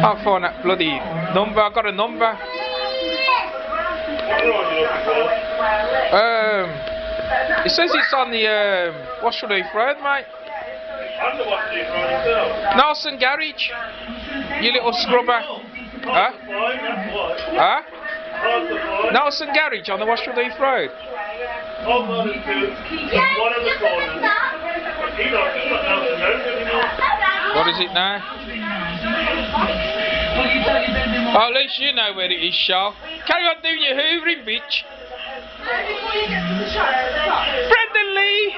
Can't find that bloody number. I got a number. It says it's on the Washwood Heath Road, mate. Nelson Garage. You little scrubber. Huh? Huh? Nelson Garage on the Washwood Heath Road. What is it now? Oh, at least you know where it is, Charles. Carry on doing your hoovering, bitch. Brendan Lee!